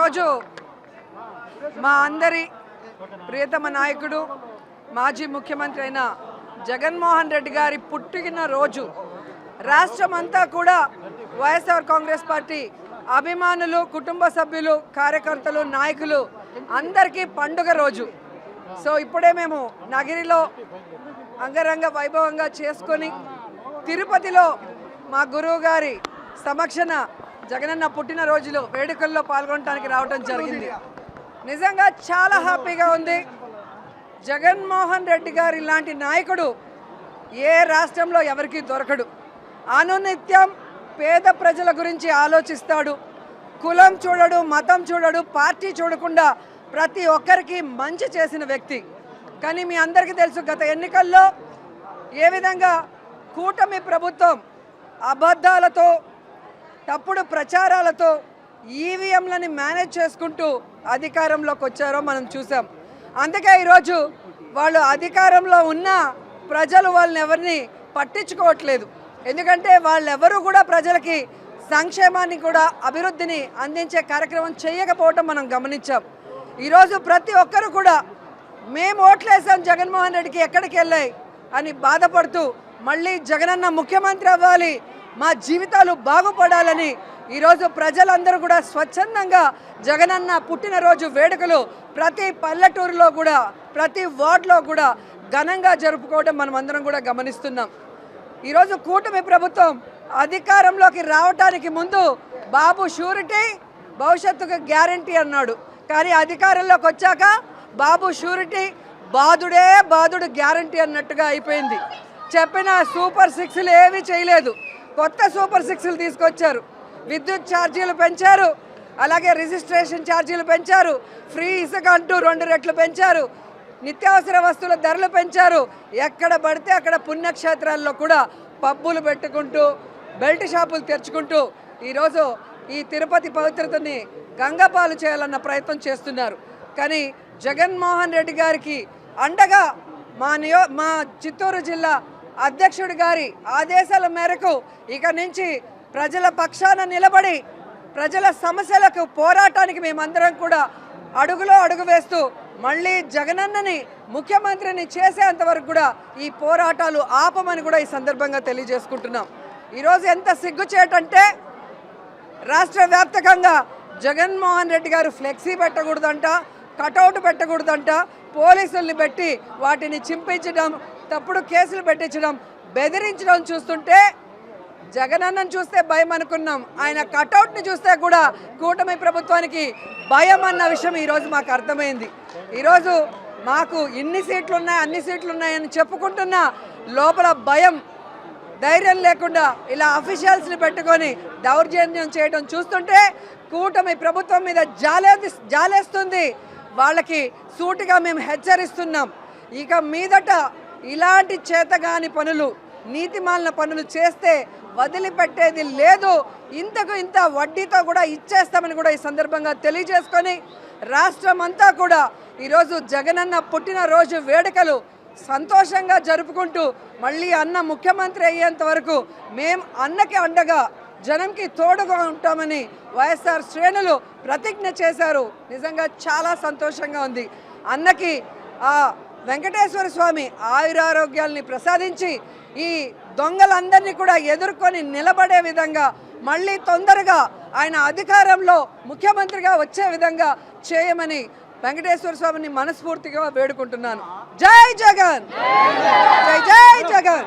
ఈరోజు మా అందరి ప్రియతమ నాయకుడు మాజీ ముఖ్యమంత్రి అయిన జగన్మోహన్ రెడ్డి గారి పుట్టిన రోజు రాష్ట్రమంతా కూడా వైఎస్ఆర్ కాంగ్రెస్ పార్టీ అభిమానులు, కుటుంబ సభ్యులు, కార్యకర్తలు, నాయకులు అందరికీ పండుగ రోజు. సో ఇప్పుడే మేము నగిరిలో అంగరంగ వైభవంగా చేసుకొని తిరుపతిలో మా గురువు గారి సమక్షన జగనన్న పుట్టినరోజులు వేడుకల్లో పాల్గొనడానికి రావడం జరిగింది. నిజంగా చాలా హ్యాపీగా ఉంది. జగన్మోహన్ రెడ్డి గారి లాంటి నాయకుడు ఏ రాష్ట్రంలో ఎవరికీ దొరకడు. అనునిత్యం పేద ప్రజల గురించి ఆలోచిస్తాడు. కులం చూడడు, మతం చూడడు, పార్టీ చూడకుండా ప్రతి ఒక్కరికి మంచి చేసిన వ్యక్తి. కానీ మీ అందరికీ తెలుసు, గత ఎన్నికల్లో ఏ విధంగా కూటమి ప్రభుత్వం అబద్ధాలతో, తప్పుడు ప్రచారాలతో ఈవీఎంలని మేనేజ్ చేసుకుంటూ అధికారంలోకి వచ్చారో మనం చూసాం. అందుకే ఈరోజు వాళ్ళు అధికారంలో ఉన్న ప్రజలు వాళ్ళని ఎవరిని పట్టించుకోవట్లేదు. ఎందుకంటే వాళ్ళెవరూ కూడా ప్రజలకి సంక్షేమాన్ని కూడా అభివృద్ధిని అందించే కార్యక్రమం చేయకపోవటం మనం గమనించాం. ఈరోజు ప్రతి ఒక్కరు కూడా మేము ఓట్లేసాం జగన్మోహన్ రెడ్డికి ఎక్కడికి వెళ్ళాయి అని బాధపడుతూ మళ్ళీ జగనన్న ముఖ్యమంత్రి అవ్వాలి, మా జీవితాలు బాగుపడాలని ఈరోజు ప్రజలందరూ కూడా స్వచ్ఛందంగా జగనన్న పుట్టినరోజు వేడుకలు ప్రతి పల్లెటూరులో కూడా, ప్రతి వార్డులో కూడా ఘనంగా జరుపుకోవడం మనం అందరం కూడా గమనిస్తున్నాం. ఈరోజు కూటమి ప్రభుత్వం అధికారంలోకి రావటానికి ముందు బాబు షూరిటీ, భవిష్యత్తుకు గ్యారంటీ అన్నాడు. కానీ అధికారంలోకి వచ్చాక బాబు షూరిటీ, బాదుడే బాదుడు గ్యారంటీ అన్నట్టుగా అయిపోయింది. చెప్పిన సూపర్ సిక్స్లు ఏమీ చేయలేదు. కొత్త సూపర్ సిక్స్లు తీసుకొచ్చారు. విద్యుత్ ఛార్జీలు పెంచారు, అలాగే రిజిస్ట్రేషన్ ఛార్జీలు పెంచారు, ఫ్రీ ఇసుక అంటూ 2 రెట్లు పెంచారు, నిత్యావసర వస్తువుల ధరలు పెంచారు. ఎక్కడ పడితే అక్కడ పుణ్యక్షేత్రాల్లో కూడా పబ్బులు పెట్టుకుంటూ, బెల్ట్ షాపులు తెరుచుకుంటూ ఈరోజు ఈ తిరుపతి పవిత్రతని గంగపాలు చేయాలన్న ప్రయత్నం చేస్తున్నారు. కానీ జగన్మోహన్ రెడ్డి గారికి అండగా మా చిత్తూరు జిల్లా అధ్యక్షుడి గారి ఆదేశాల మేరకు ఇక నుంచి ప్రజల పక్షాన నిలబడి ప్రజల సమస్యలకు పోరాటానికి మేమందరం కూడా అడుగులో అడుగు వేస్తూ మళ్ళీ జగనన్నని ముఖ్యమంత్రిని చేసేంతవరకు కూడా ఈ పోరాటాలు ఆపమని కూడా ఈ సందర్భంగా తెలియజేసుకుంటున్నాం. ఈరోజు ఎంత సిగ్గుచేటంటే రాష్ట్ర వ్యాప్తంగా జగన్మోహన్ రెడ్డి గారు ఫ్లెక్సీ పెట్టకూడదంట, కటౌట్ పెట్టకూడదంట, పోలీసుల్ని పెట్టి వాటిని చింపించడం, తప్పుడు కేసులు పెట్టించడం, బెదిరించడం చూస్తుంటే జగనన్నను చూస్తే భయం అనుకున్నాం. ఆయన కటౌట్ని చూస్తే కూడా కూటమి ప్రభుత్వానికి భయం అన్న విషయం ఈరోజు మాకు అర్థమైంది. ఈరోజు మాకు ఇన్ని సీట్లు ఉన్నాయి, అన్ని సీట్లు ఉన్నాయని చెప్పుకుంటున్నా లోపల భయం, ధైర్యం లేకుండా ఇలా అఫీషియల్స్ని పెట్టుకొని దౌర్జన్యం చేయడం చూస్తుంటే కూటమి ప్రభుత్వం మీద జాలేస్తుంది. వాళ్ళకి సూటిగా మేము హెచ్చరిస్తున్నాం. ఇక మీదట ఇలాంటి చేతగాని పనులు, నీతిమాలిన పనులు చేస్తే వదిలిపెట్టేది లేదు. ఇంతకు ఇంత వడ్డీతో కూడా ఇచ్చేస్తామని కూడా ఈ సందర్భంగా తెలియజేసుకొని రాష్ట్రం అంతా కూడా ఈరోజు జగనన్న పుట్టినరోజు వేడుకలు సంతోషంగా జరుపుకుంటూ మళ్ళీ అన్న ముఖ్యమంత్రి అయ్యేంత వరకు మేము అన్నకి అండగా, జనంకి తోడుగా ఉంటామని వైఎస్ఆర్ శ్రేణులు ప్రతిజ్ఞ చేశారు. నిజంగా చాలా సంతోషంగా ఉంది. అన్నకి ఆ వెంకటేశ్వర స్వామి ఆయురారోగ్యాల్ని ప్రసాదించి ఈ దొంగలందరినీ కూడా ఎదుర్కొని నిలబడే విధంగా మళ్ళీ తొందరగా ఆయన అధికారంలో ముఖ్యమంత్రిగా వచ్చే విధంగా చేయమని వెంకటేశ్వర స్వామిని మనస్ఫూర్తిగా వేడుకుంటున్నాను. జై జగన్, జై జై జగన్.